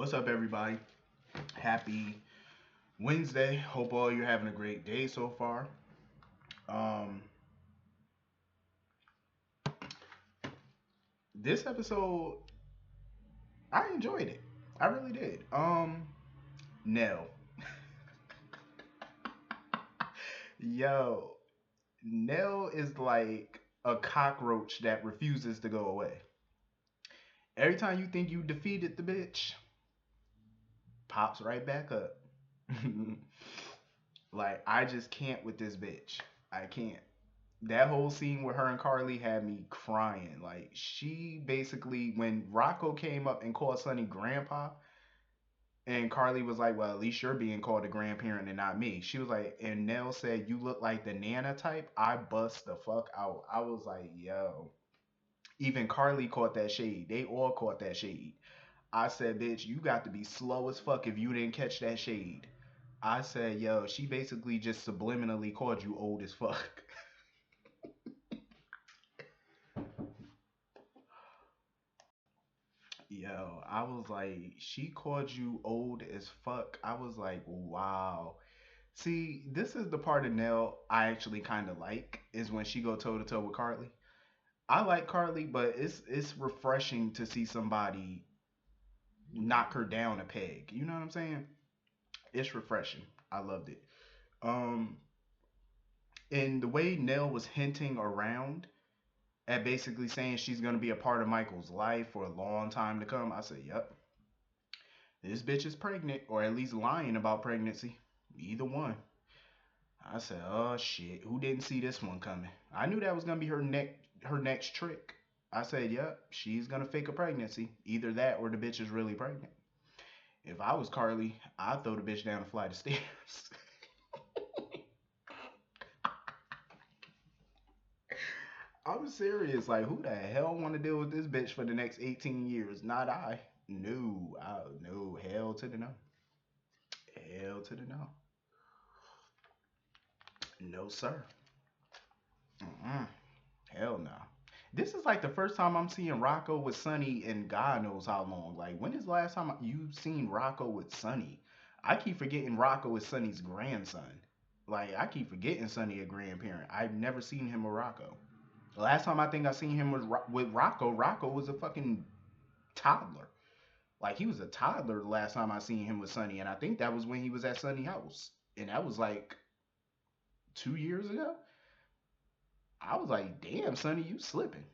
What's up, everybody? Happy Wednesday. Hope all you're having a great day so far. Um, this episode, I enjoyed it. I really did. Nell, yo, Nell is like a cockroach that refuses to go away. Every time you think you defeated the bitch, pops right back up. Like I just can't with this bitch. I can't. That whole scene with her and Carly had me crying. Like she basically, when Rocco came up and called Sonny grandpa, and Carly was like, "Well, at least you're being called a grandparent and not me." She was like, and Nell said, "You look like the Nana type." I bust the fuck out. I was like, "Yo." Even Carly caught that shade. They all caught that shade. I said, "Bitch, you got to be slow as fuck if you didn't catch that shade." I said, "Yo, she basically just subliminally called you old as fuck." Yo, I was like, she called you old as fuck. I was like, wow. See, this is the part of Nell I actually kind of like is when she go toe to toe with Carly. I like Carly, but it's refreshing to see somebody knock her down a peg. You know what I'm saying? It's refreshing. I loved it. Um, and the way Nell was hinting around at basically saying she's gonna be a part of Michael's life for a long time to come, I said, "Yep, this bitch is pregnant, or at least lying about pregnancy. Either one." I said, "Oh shit, who didn't see this one coming?" I knew that was gonna be her next trick. I said, "Yep, she's gonna fake a pregnancy. Either that or the bitch is really pregnant." If I was Carly, I'd throw the bitch down a flight of stairs. I'm serious. Like, who the hell want to deal with this bitch for the next 18 years? Not I. No, no. Hell to the no. Hell to the no. No, sir. Mm-mm. Hell no. This is like the first time I'm seeing Rocco with Sonny in God knows how long. Like, when is the last time you've seen Rocco with Sonny? I keep forgetting Rocco is Sonny's grandson. Like, I keep forgetting Sonny a grandparent. I've never seen him with Rocco. The last time I think I seen him was with Rocco. Rocco was a fucking toddler. Like, he was a toddler the last time I seen him with Sonny, and I think that was when he was at Sonny house, and that was like 2 years ago. I was like, damn, Sonny, you slipping.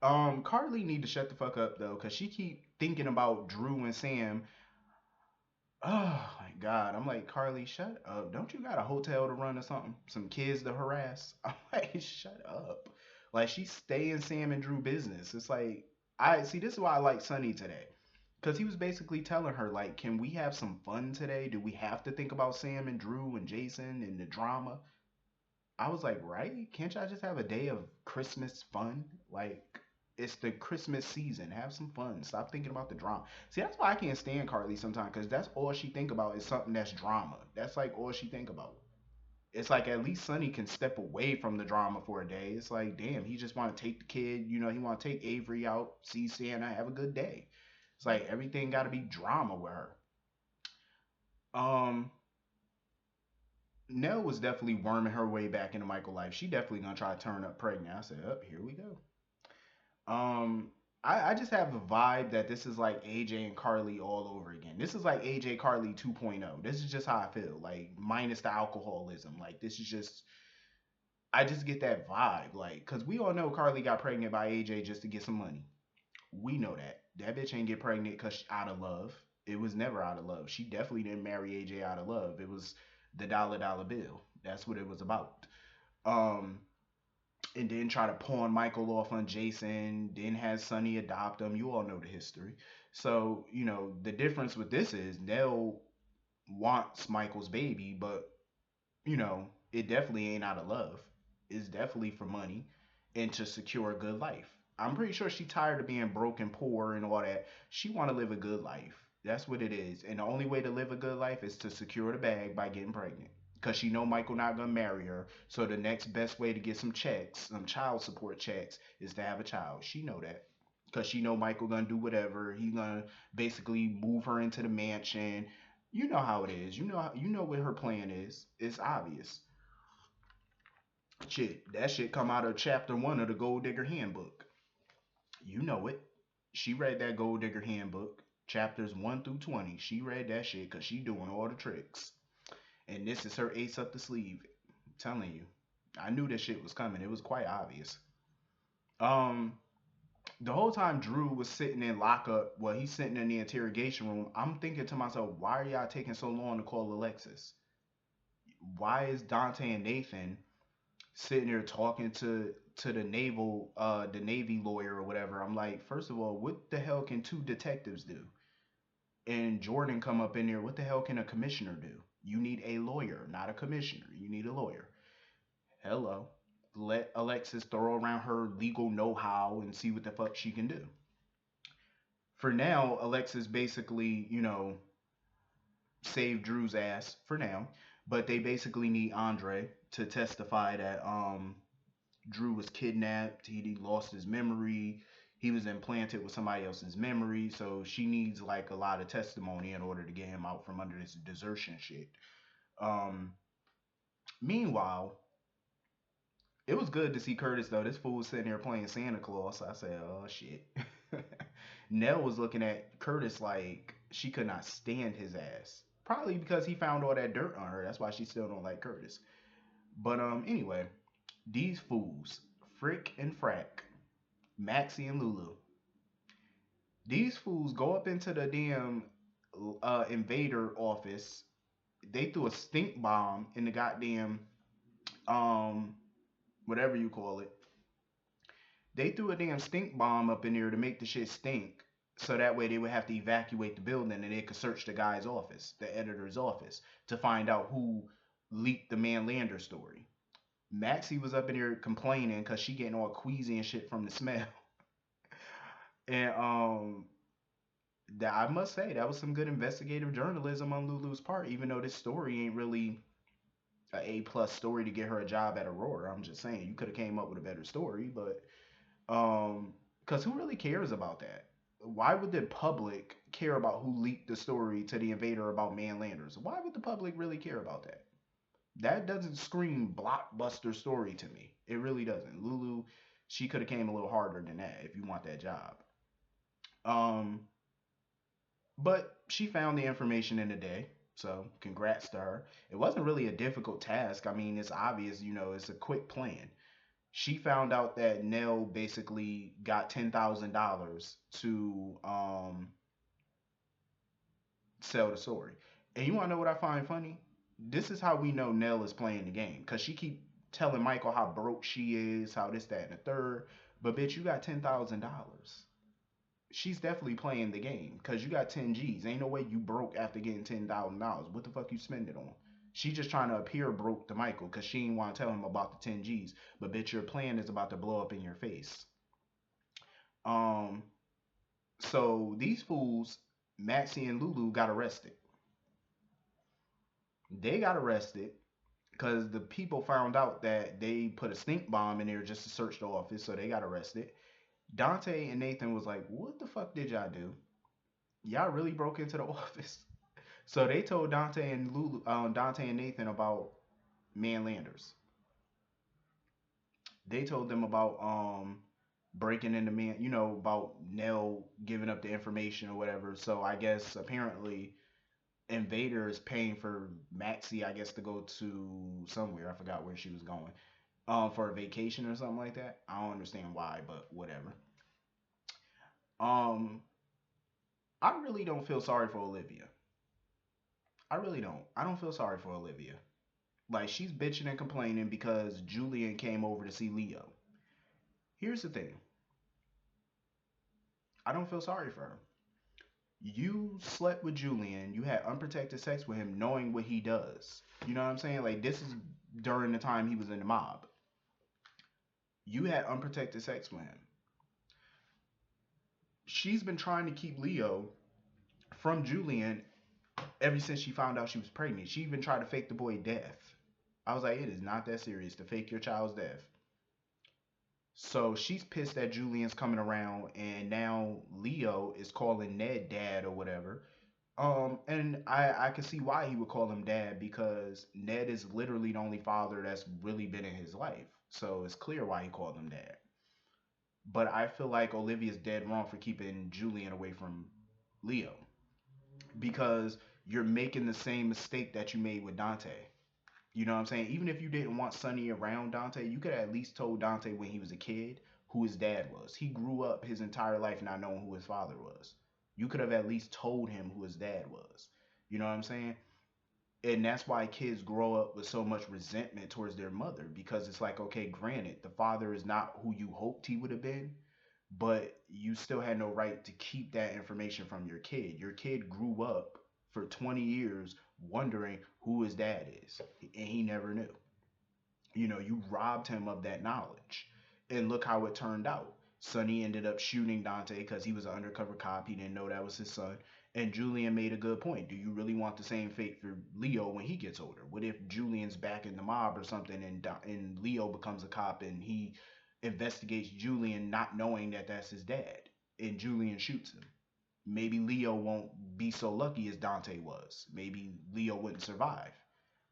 Carly need to shut the fuck up though, cause she keep thinking about Drew and Sam. Oh my god, I'm like, Carly, shut up. Don't you got a hotel to run or something? Some kids to harass? I'm like, shut up. Like she's staying Sam and Drew business. It's like I see. This is why I like Sonny today, cause he was basically telling her like, can we have some fun today? Do we have to think about Sam and Drew and Jason and the drama? I was like, right? Can't y'all just have a day of Christmas fun? Like, it's the Christmas season. Have some fun. Stop thinking about the drama. See, that's why I can't stand Carly sometimes, because that's all she think about is something that's drama. That's like all she think about. It's like at least Sonny can step away from the drama for a day. It's like, damn, he just want to take the kid. He want to take Avery out, see Santa, have a good day. It's like everything got to be drama with her. Um, Nell was definitely worming her way back into Michael life. She definitely gonna try to turn up pregnant. I said, up here we go. Um, I just have the vibe that this is like AJ and Carly all over again. This is like AJ Carly 2.0. This is just how I feel. Like minus the alcoholism. Like this is just I just get that vibe. Like, cause we all know Carly got pregnant by AJ just to get some money. We know that. That bitch ain't get pregnant cause out of love. It was never out of love. She definitely didn't marry AJ out of love. It was the dollar bill. That's what it was about. Um, and then try to pawn Michael off on Jason, then has Sonny adopt him. You all know the history. So, the difference with this is Nell wants Michael's baby, but, it definitely ain't out of love. It's definitely for money and to secure a good life. I'm pretty sure she's tired of being broke and poor and all that. She want to live a good life. That's what it is. And the only way to live a good life is to secure the bag by getting pregnant. Because she know Michael not gonna marry her. So the next best way to get some checks, some child support checks, is to have a child. She know that. because she know Michael gonna do whatever. He gonna basically move her into the mansion. You know how it is. You know what her plan is. It's obvious. Shit, that shit come out of chapter one of the Gold Digger Handbook. You know it. She read that Gold Digger Handbook, chapters 1 through 20. She read that shit because she doing all the tricks. And this is her ace up the sleeve. I'm telling you. I knew this shit was coming. It was quite obvious. Um, the whole time Drew was sitting in lockup, well, he's sitting in the interrogation room. I'm thinking to myself, why are y'all taking so long to call Alexis? Why is Dante and Nathan sitting there talking to the Navy lawyer or whatever? I'm like, first of all, what the hell can two detectives do? And Jordan come up in there, what the hell can a commissioner do? You need a lawyer, not a commissioner. You need a lawyer. Hello. Let Alexis throw around her legal know-how and see what the fuck she can do. For now, Alexis basically, saved Drew's ass for now, but they basically need Andre to testify that Drew was kidnapped, he lost his memory, he was implanted with somebody else's memory, so she needs like a lot of testimony in order to get him out from under this desertion shit. Um, Meanwhile, it was good to see Curtis though. This fool was sitting there playing Santa Claus. I said, "Oh shit." Nell was looking at Curtis like she could not stand his ass. Probably because he found all that dirt on her. That's why she still don't like Curtis. But anyway, these fools, Frick and Frack, Maxie and Lulu, these fools go up into the damn invader office. They threw a stink bomb in the goddamn um whatever you call it. They threw a damn stink bomb up in there to make the shit stink. So that way they would have to evacuate the building and they could search the guy's office, the editor's office, to find out who leaked the Man Lander story. Maxie was up in there complaining because she getting all queasy and shit from the smell. And that I must say that was some good investigative journalism on Lulu's part, even though this story ain't really a plus story to get her a job at Aurora. I'm just saying you could have came up with a better story, but because who really cares about that? Why would the public care about who leaked the story to the invader about Manlanders? Why would the public really care about that? That doesn't scream blockbuster story to me. It really doesn't. Lulu, she could have came a little harder than that if you want that job. Um, but she found the information in a day, so congrats to her. It wasn't really a difficult task. I mean, it's obvious, it's a quick plan. She found out that Nell basically got $10,000 to sell the story. And you want to know what I find funny? This is how we know Nell is playing the game because she keep telling Michael how broke she is, how this, that, and the third. But bitch, you got $10,000. She's definitely playing the game because you got 10 G's. Ain't no way you broke after getting $10,000. What the fuck you spend it on? She just trying to appear broke to Michael because she ain't want to tell him about the 10 G's. But bitch, your plan is about to blow up in your face. Um, so these fools, Maxie and Lulu, got arrested. They got arrested because the people found out that they put a stink bomb in there just to search the office, so they got arrested. Dante and Nathan was like, "What the fuck did y'all do? Y'all really broke into the office?" So they told Dante and Nathan about Manlanders. They told them about breaking into man, about Nell giving up the information or whatever. So I guess apparently Invader is paying for Maxie, I guess, to go to somewhere. I forgot where she was going. For a vacation or something like that. I don't understand why, but whatever. Um, I really don't feel sorry for Olivia. I really don't. I don't feel sorry for Olivia. Like she's bitching and complaining because Julian came over to see Leo. Here's the thing. I don't feel sorry for her. You slept with Julian. You had unprotected sex with him, knowing what he does. You know what I'm saying? Like this is during the time he was in the mob. You had unprotected sex with him. She's been trying to keep Leo from Julian ever since she found out she was pregnant. She even tried to fake the boy death. I was like, it is not that serious to fake your child's death. So she's pissed that Julian's coming around, and now Leo is calling Ned dad or whatever. And I can see why he would call him dad because Ned is literally the only father that's really been in his life. So it's clear why he called him dad. But I feel like Olivia's dead wrong for keeping Julian away from Leo because you're making the same mistake that you made with Dante. You know what I'm saying? Even if you didn't want Sonny around Dante, you could have at least told Dante when he was a kid who his dad was. He grew up his entire life not knowing who his father was. You could have at least told him who his dad was. You know what I'm saying? And that's why kids grow up with so much resentment towards their mother because it's like, okay, granted, the father is not who you hoped he would have been, but you still had no right to keep that information from your kid. Your kid grew up for 20 years wondering who his dad is, and he never knew. You know, you robbed him of that knowledge. And look how it turned out. Sonny ended up shooting Dante because he was an undercover cop. He didn't know that was his son. And Julian made a good point. Do you really want the same fate for Leo when he gets older? What if Julian's back in the mob or something and Leo becomes a cop and he investigates Julian not knowing that that's his dad and Julian shoots him? Maybe Leo won't be so lucky as Dante was. Maybe Leo wouldn't survive.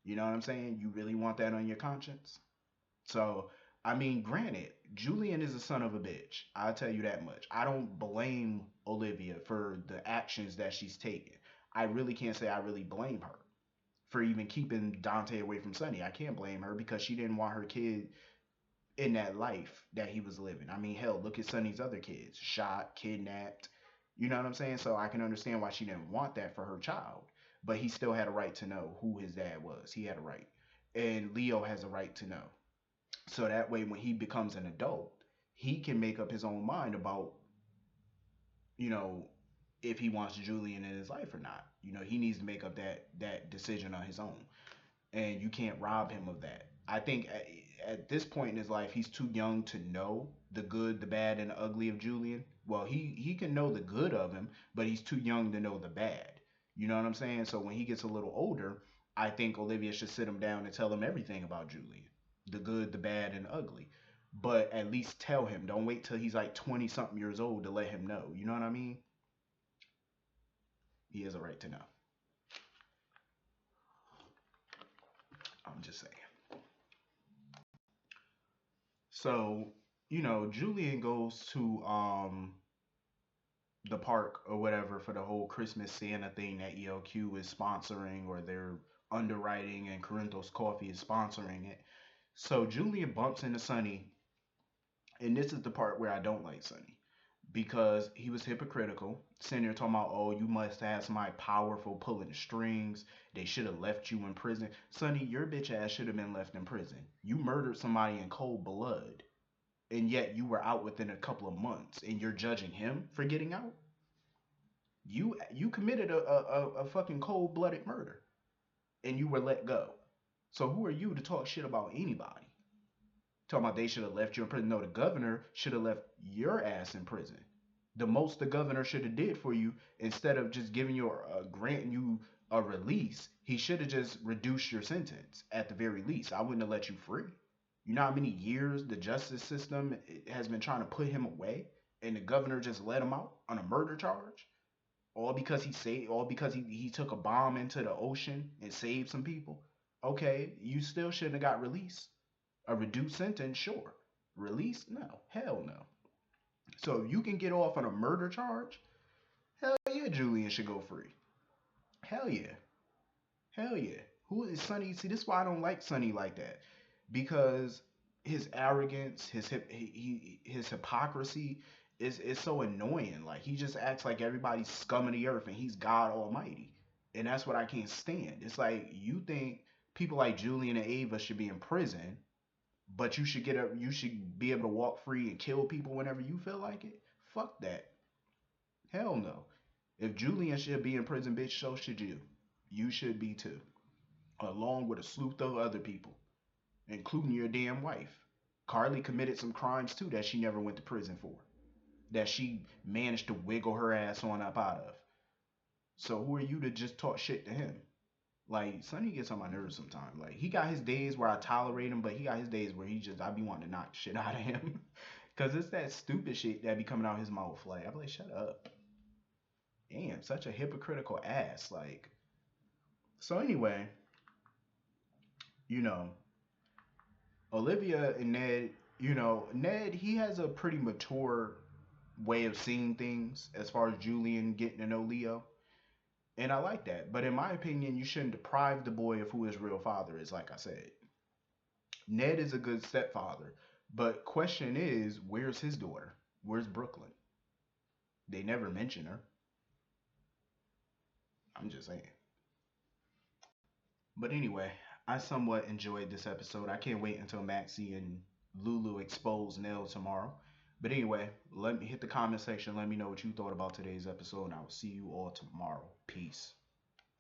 You know what I'm saying? You really want that on your conscience? So, I mean, granted, Julian is a son of a bitch. I'll tell you that much. I don't blame Olivia for the actions that she's taken. I really can't say I really blame her for even keeping Dante away from Sonny. I can't blame her because she didn't want her kid in that life that he was living. I mean, hell, look at Sonny's other kids shot, kidnapped. You know what I'm saying? So I can understand why she didn't want that for her child. But he still had a right to know who his dad was. He had a right. And Leo has a right to know. So that way, when he becomes an adult, he can make up his own mind about, you know, if he wants Julian in his life or not. You know, he needs to make up that decision on his own, and you can't rob him of that. I think at this point in his life, he's too young to know the good, the bad, and the ugly of Julian. Well, he can know the good of him, but he's too young to know the bad. You know what I'm saying? So when he gets a little older, I think Olivia should sit him down and tell him everything about Julian, the good, the bad, and the ugly. But at least tell him. Don't wait till he's like 20 something years old to let him know. You know what I mean? He has a right to know. I'm just saying. So, Julian goes to the park or whatever for the whole Christmas Santa thing that ELQ is sponsoring or they're underwriting and Corinthos Coffee is sponsoring it. So Julian bumps into Sonny, and this is the part where I don't like Sonny because he was hypocritical, sitting there talking about, oh, you must have somebody powerful pulling the strings. They should have left you in prison. Sonny, your bitch ass should have been left in prison. You murdered somebody in cold blood, and yet you were out within a couple of months, and you're judging him for getting out. You committed a fucking cold blooded murder, and you were let go. So who are you to talk shit about anybody? Talking about they should have left you in prison. No, the governor should have left your ass in prison. The most the governor should have did for you, instead of just giving you granting you a release, he should have just reduced your sentence at the very least. I wouldn't have let you free. You know how many years the justice system has been trying to put him away, and the governor just let him out on a murder charge, all because he took a bomb into the ocean and saved some people. Okay, you still shouldn't have got released. A reduced sentence, sure. Release? No. Hell no. So if you can get off on a murder charge, hell yeah, Julian should go free. Hell yeah. Hell yeah. Who is Sonny? See, this is why I don't like Sonny like that. Because his arrogance, his hypocrisy is so annoying. Like he just acts like everybody's scum of the earth and he's God Almighty. And that's what I can't stand. It's like you think people like Julian and Ava should be in prison, but you should be able to walk free and kill people whenever you feel like it. Fuck that. Hell no. If Julian should be in prison, bitch, so should you. You should be too, along with a slew of other people, including your damn wife. Carly committed some crimes too that she never went to prison for, that she managed to wiggle her ass on up out of. So who are you to just talk shit to him? Like Sonny gets on my nerves sometimes. Like he got his days where I tolerate him, but he got his days where I be wanting to knock the shit out of him. Cause it's that stupid shit that be coming out his mouth. Like I'm like, shut up. Damn, such a hypocritical ass. Like so anyway, you know, Olivia and Ned, Ned, he has a pretty mature way of seeing things as far as Julian getting to know Leo. And I like that. But in my opinion, you shouldn't deprive the boy of who his real father is, like I said. Ned is a good stepfather. But question is, where's his daughter? Where's Brooklyn? They never mention her. I'm just saying. But anyway, I somewhat enjoyed this episode. I can't wait until Maxie and Lulu expose Nell tomorrow. But anyway, let me hit the comment section. Let me know what you thought about today's episode, and I will see you all tomorrow. Peace.